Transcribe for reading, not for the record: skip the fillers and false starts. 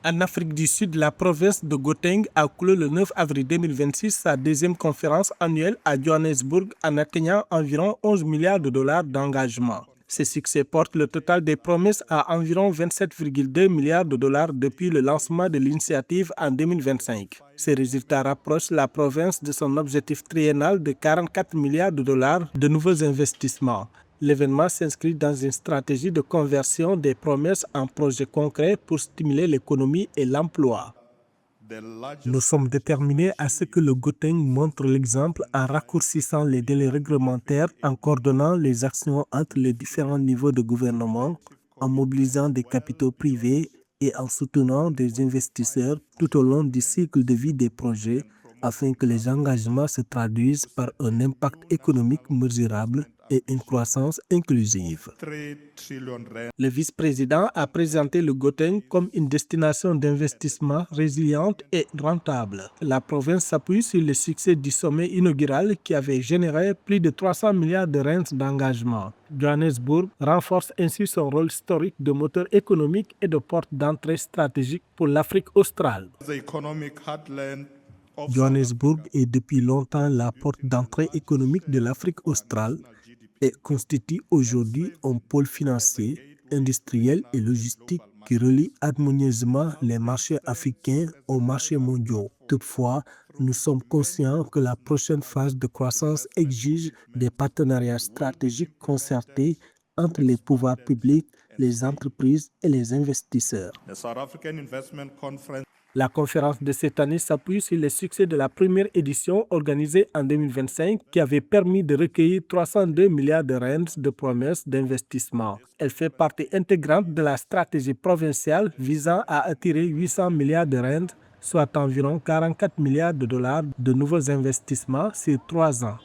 En Afrique du Sud, la province de Gauteng a clos le 9 avril 2026 sa deuxième conférence annuelle à Johannesburg en atteignant environ 11 milliards de dollars d'engagement. Ce succès porte le total des promesses à environ 27,2 milliards de dollars depuis le lancement de l'initiative en 2025. Ces résultats rapprochent la province de son objectif triennal de 44 milliards de dollars de nouveaux investissements. L'événement s'inscrit dans une stratégie de conversion des promesses en projets concrets pour stimuler l'économie et l'emploi. Nous sommes déterminés à ce que le Gauteng montre l'exemple en raccourcissant les délais réglementaires, en coordonnant les actions entre les différents niveaux de gouvernement, en mobilisant des capitaux privés et en soutenant des investisseurs tout au long du cycle de vie des projets afin que les engagements se traduisent par un impact économique mesurable et une croissance inclusive. Le vice-président a présenté le Gauteng comme une destination d'investissement résiliente et rentable. La province s'appuie sur le succès du sommet inaugural qui avait généré plus de 300 milliards de rentes d'engagement. Johannesburg renforce ainsi son rôle historique de moteur économique et de porte d'entrée stratégique pour l'Afrique australe. Johannesburg est depuis longtemps la porte d'entrée économique de l'Afrique australe et constitue aujourd'hui un pôle financier, industriel et logistique qui relie harmonieusement les marchés africains aux marchés mondiaux. Toutefois, nous sommes conscients que la prochaine phase de croissance exige des partenariats stratégiques concertés entre les pouvoirs publics, les entreprises et les investisseurs. La conférence de cette année s'appuie sur les succès de la première édition organisée en 2025 qui avait permis de recueillir 302 milliards de rentes de promesses d'investissement. Elle fait partie intégrante de la stratégie provinciale visant à attirer 800 milliards de rentes, soit environ 44 milliards de dollars de nouveaux investissements sur 3 ans.